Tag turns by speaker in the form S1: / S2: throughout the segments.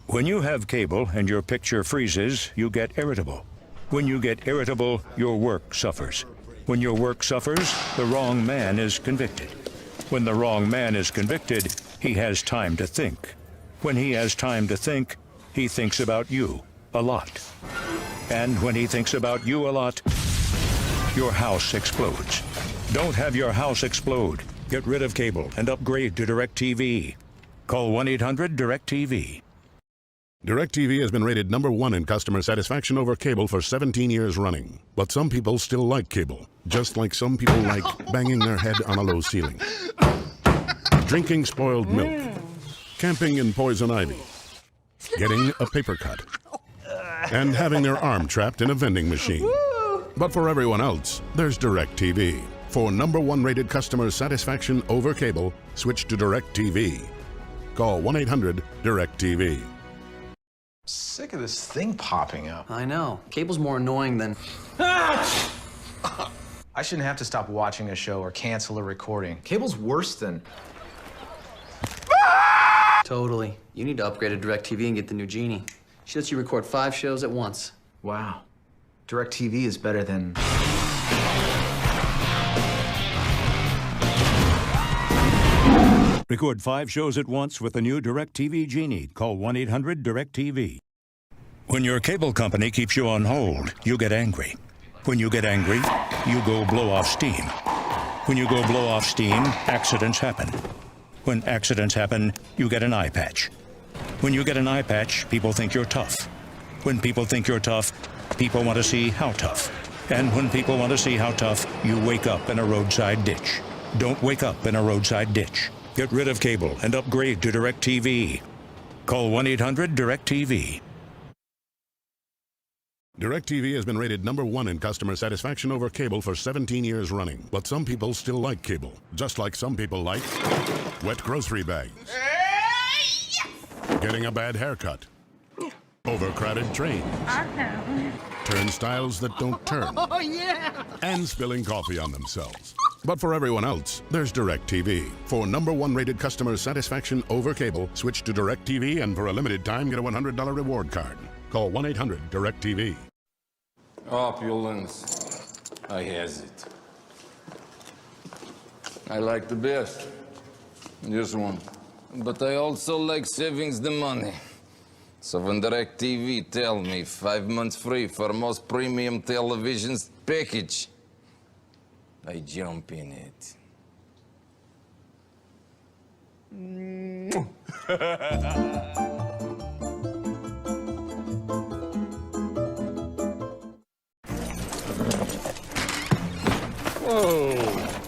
S1: When you have cable and your picture freezes, you get irritable. When you get irritable, your work suffers. When your work suffers, the wrong man is convicted. When the wrong man is convicted, he has time to think. When he has time to think, he thinks about you a lot. And when he thinks about you a lot, your house explodes. Don't have your house explode. Get rid of cable and upgrade to DirecTV. Call 1-800-DirecTV.
S2: DirecTV has been rated #1 in customer satisfaction over cable for 17 years running. But some people still like cable, just like some people like banging their head on a low ceiling, drinking spoiled milk, camping in poison ivy, getting a paper cut, and having their arm trapped in a vending machine. But for everyone else, there's DirecTV. For #1 rated customer satisfaction over cable, switch to DirecTV. Call 1-800-DirecTV.
S3: Sick of this thing popping up.
S4: I know. Cable's more annoying than...
S3: I shouldn't have to stop watching a show or cancel a recording. Cable's worse than...
S4: Totally. You need to upgrade to DirecTV and get the new Genie. She lets you record 5 shows at once.
S3: Wow. DirecTV is better than...
S1: Record 5 shows at once with the new DirecTV Genie. Call 1-800-DirecTV. When your cable company keeps you on hold, you get angry. When you get angry, you go blow off steam. When you go blow off steam, accidents happen. When accidents happen, you get an eye patch. When you get an eye patch, people think you're tough. When people think you're tough, people want to see how tough. And when people want to see how tough, you wake up in a roadside ditch. Don't wake up in a roadside ditch. Get rid of cable and upgrade to DirecTV. Call 1-800-DirecTV.
S2: DirecTV has been rated #1 in customer satisfaction over cable for 17 years running. But some people still like cable, just like some people like wet grocery bags, getting a bad haircut, overcrowded trains, turnstiles that don't turn, and spilling coffee on themselves. But for everyone else, there's DirecTV. For #1 rated customer satisfaction over cable, switch to DirecTV and for a limited time get a $100 reward card. Call 1-800-DirecTV.
S5: Opulence. I has it. I like the best. This one. But I also like savings the money. So when DirecTV tell me 5 months free for most premium televisions package, I jump in it.
S6: Whoa.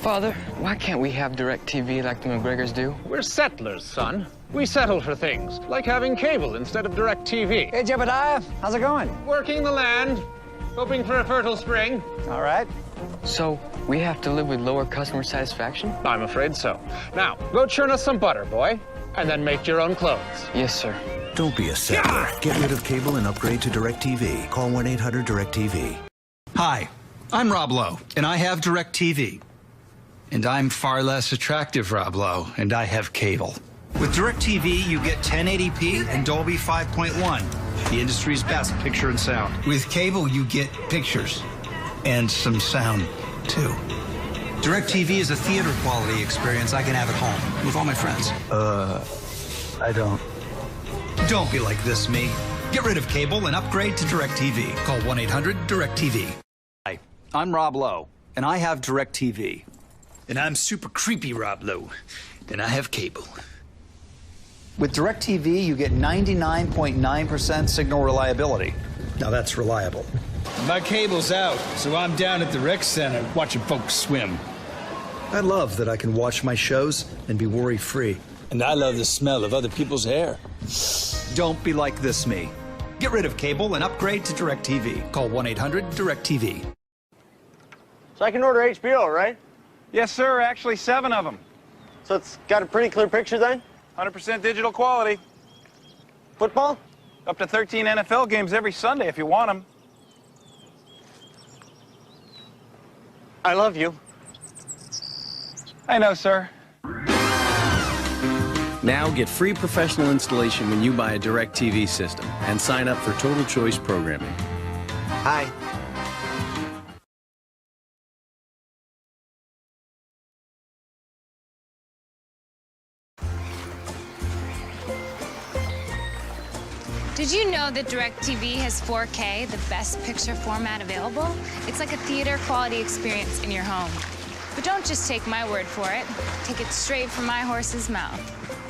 S7: Father, why can't we have DirecTV like the McGregors do?
S6: We're settlers, son. We settle for things, like having cable instead of DirecTV.
S8: Hey, Jebediah. How's it going?
S6: Working the land, hoping for a fertile spring.
S8: All right.
S7: So, we have to live with lower customer satisfaction?
S6: I'm afraid so. Now, go churn us some butter, boy, and then make your own clothes.
S7: Yes, sir.
S9: Don't be a settler. Get rid of cable and upgrade to DirecTV. Call 1-800-DirecTV.
S10: Hi, I'm Rob Lowe, and I have DirecTV. And I'm far less attractive, Rob Lowe, and I have cable. With DirecTV, you get 1080p and Dolby 5.1, the industry's best picture and sound. With cable, you get pictures and some sound, too. DirecTV is a theater quality experience I can have at home with all my friends. I don't. Don't be like this, me. Get rid of cable and upgrade to DirecTV. Call 1-800-DirecTV. Hi, I'm Rob Lowe, and I have DirecTV. And I'm super creepy Rob Lowe, and I have cable.
S8: With DirecTV, you get 99.9% signal reliability.
S10: Now that's reliable. My cable's out, so I'm down at the rec center watching folks swim. I love that I can watch my shows and be worry-free. And I love the smell of other people's hair. Don't be like this, me. Get rid of cable and upgrade to DirecTV. Call 1-800-DirecTV.
S11: So I can order HBO, right?
S6: Yes, sir. Actually, 7 of them.
S11: So it's got a pretty clear picture then?
S6: 100% digital quality.
S11: Football?
S6: Up to 13 NFL games every Sunday if you want them.
S11: I love you.
S6: I know, sir.
S12: Now get free professional installation when you buy a DirecTV system and sign up for Total Choice programming.
S9: Hi.
S13: Did you know that DirecTV has 4K, the best picture format available? It's like a theater quality experience in your home. But don't just take my word for it. Take it straight from my horse's mouth.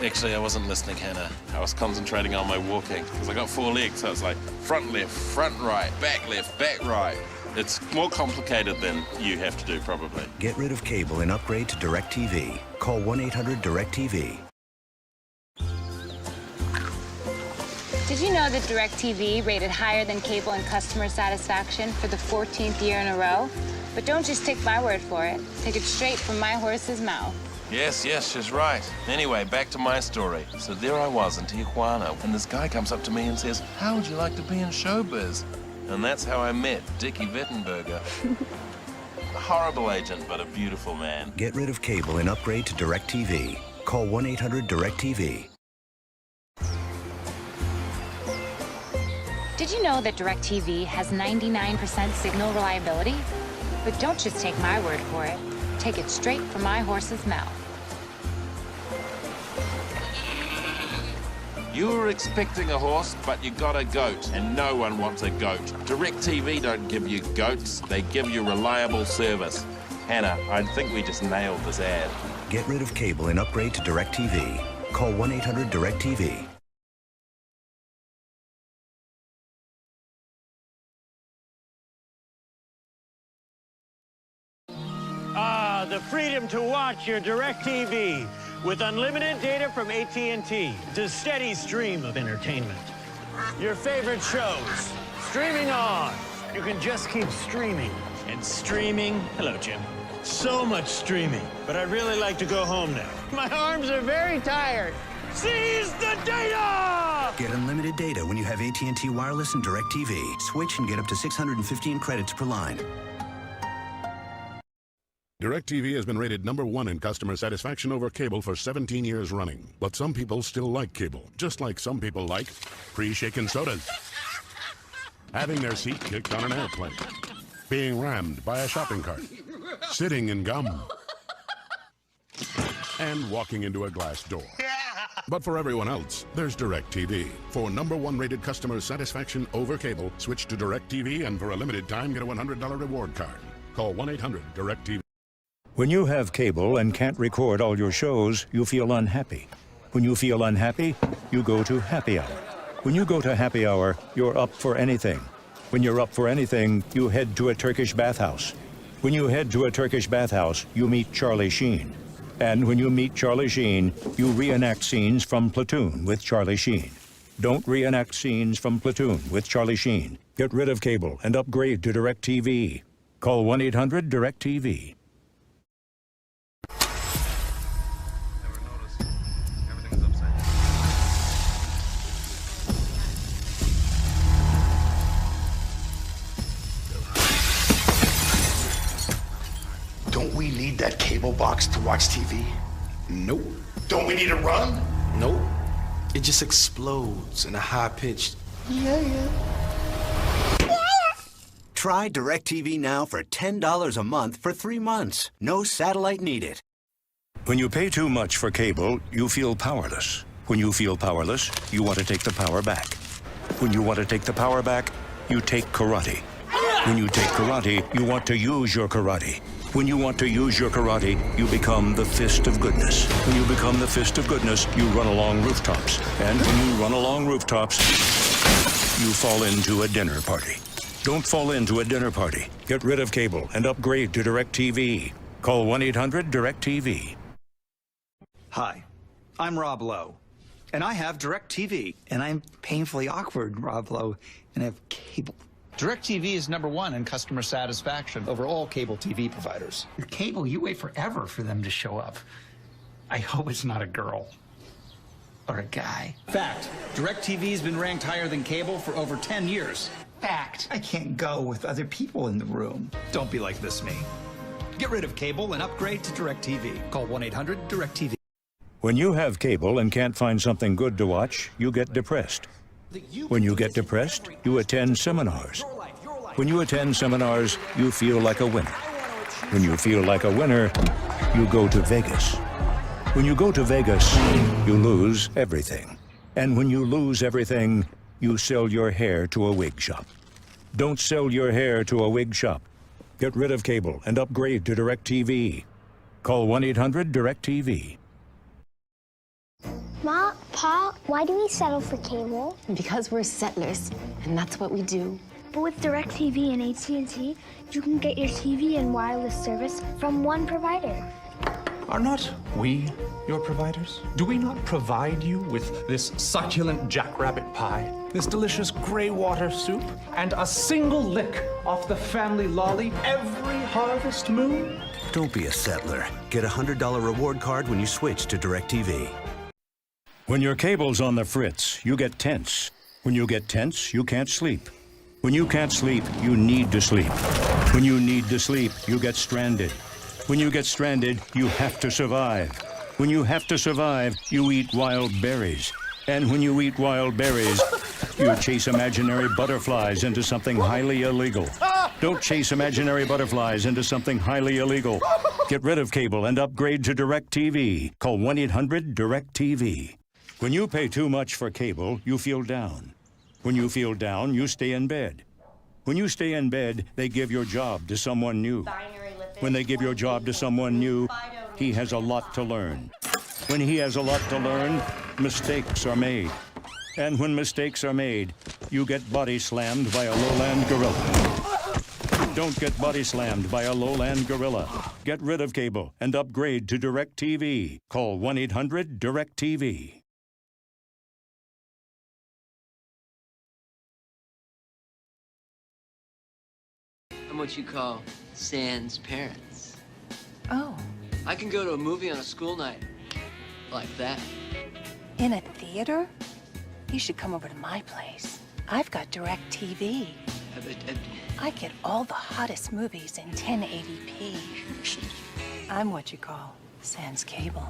S14: Actually, I wasn't listening, Hannah. I was concentrating on my walking, because I got 4 legs, so it's like front left, front right, back left, back right. It's more complicated than you have to do, probably.
S9: Get rid of cable and upgrade to DirecTV. Call 1-800-DirecTV.
S13: Did you know that DirecTV rated higher than cable in customer satisfaction for the 14th year in a row? But don't just take my word for it. Take it straight from my horse's mouth.
S14: Yes, she's right. Anyway, back to my story. So there I was in Tijuana, and this guy comes up to me and says, "How would you like to be in showbiz?" And that's how I met Dickie Wittenberger. A horrible agent, but a beautiful man.
S9: Get rid of cable and upgrade to DirecTV. Call 1-800-DirecTV.
S13: Did you know that DirecTV has 99% signal reliability? But don't just take my word for it. Take it straight from my horse's mouth.
S14: You were expecting a horse, but you got a goat, and no one wants a goat. DirecTV don't give you goats, they give you reliable service. Hannah, I think we just nailed this ad.
S9: Get rid of cable and upgrade to DirecTV. Call 1-800-DirecTV.
S11: The freedom to watch your DirecTV with unlimited data from AT&T. It's a steady stream of entertainment. Your favorite shows, streaming on. You can just keep streaming and streaming. Hello, Jim. So much streaming, but I'd really like to go home now. My arms are very tired. Seize the data!
S9: Get unlimited data when you have AT&T Wireless and DirecTV. Switch and get up to 615 credits per line.
S2: DirecTV has been rated #1 in customer satisfaction over cable for 17 years running. But some people still like cable, just like some people like pre-shaken sodas, having their seat kicked on an airplane, being rammed by a shopping cart, sitting in gum, and walking into a glass door. But for everyone else, there's DirecTV. For #1 rated customer satisfaction over cable, switch to DirecTV and for a limited time get a $100 reward card. Call 1-800-DirecTV.
S1: When you have cable and can't record all your shows, you feel unhappy. When you feel unhappy, you go to happy hour. When you go to happy hour, you're up for anything. When you're up for anything, you head to a Turkish bathhouse. When you head to a Turkish bathhouse, you meet Charlie Sheen. And when you meet Charlie Sheen, you reenact scenes from Platoon with Charlie Sheen. Don't reenact scenes from Platoon with Charlie Sheen. Get rid of cable and upgrade to DirecTV. Call 1-800-DirecTV.
S15: Don't we need that cable box to watch TV?
S16: Nope.
S15: Don't we need a run?
S16: Nope. It just explodes in a high-pitched, yeah.
S9: Try DirecTV now for $10 a month for 3 months. No satellite needed.
S1: When you pay too much for cable, you feel powerless. When you feel powerless, you want to take the power back. When you want to take the power back, you take karate. When you take karate, you want to use your karate. When you want to use your karate, you become the fist of goodness. When you become the fist of goodness, you run along rooftops. And when you run along rooftops, you fall into a dinner party. Don't fall into a dinner party. Get rid of cable and upgrade to DirecTV. Call 1-800-DirecTV.
S10: Hi, I'm Rob Lowe, and I have DirecTV. And I'm painfully awkward, Rob Lowe, and I have cable. DirecTV is #1 in customer satisfaction over all cable TV providers. Your cable, you wait forever for them to show up. I hope it's not a girl. Or a guy. Fact, DirecTV's been ranked higher than cable for over 10 years. Fact, I can't go with other people in the room. Don't be like this, me. Get rid of cable and upgrade to DirecTV. Call 1-800-DirecTV.
S1: When you have cable and can't find something good to watch, you get depressed. When you get depressed, you attend seminars. When you attend seminars, you feel like a winner. When you feel like a winner, you go to Vegas. When you go to Vegas, you lose everything. And when you lose everything, you sell your hair to a wig shop. Don't sell your hair to a wig shop. Get rid of cable and upgrade to DirecTV. Call 1-800-DirecTV.
S17: Ma, Pa, why do we settle for cable?
S18: Because we're settlers, and that's what we do.
S17: But with DirecTV and AT&T, you can get your TV and wireless service from one provider.
S19: Are not we your providers? Do we not provide you with this succulent jackrabbit pie, this delicious gray water soup, and a single lick off the family lolly every harvest moon?
S9: Don't be a settler. Get a $100 reward card when you switch to DirecTV.
S1: When your cable's on the fritz, you get tense. When you get tense, you can't sleep. When you can't sleep, you need to sleep. When you need to sleep, you get stranded. When you get stranded, you have to survive. When you have to survive, you eat wild berries. And when you eat wild berries, you chase imaginary butterflies into something highly illegal. Don't chase imaginary butterflies into something highly illegal. Get rid of cable and upgrade to DirecTV. Call 1-800-DirecTV. When you pay too much for cable, you feel down. When you feel down, you stay in bed. When you stay in bed, they give your job to someone new. When they give your job to someone new, he has a lot to learn. When he has a lot to learn, mistakes are made. And when mistakes are made, you get body slammed by a lowland gorilla. Don't get body slammed by a lowland gorilla. Get rid of cable and upgrade to DirecTV. Call 1-800-DirecTV.
S4: I'm what you call sans parents.
S18: Oh.
S4: I can go to a movie on a school night. Like that.
S18: In a theater? You should come over to my place. I've got DirecTV. I get all the hottest movies in 1080p. I'm what you call sans cable.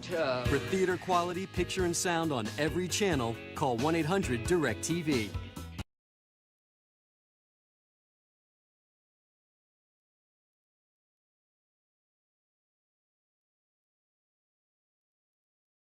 S20: For theater quality picture and sound on every channel, call 1-800-DirecTV.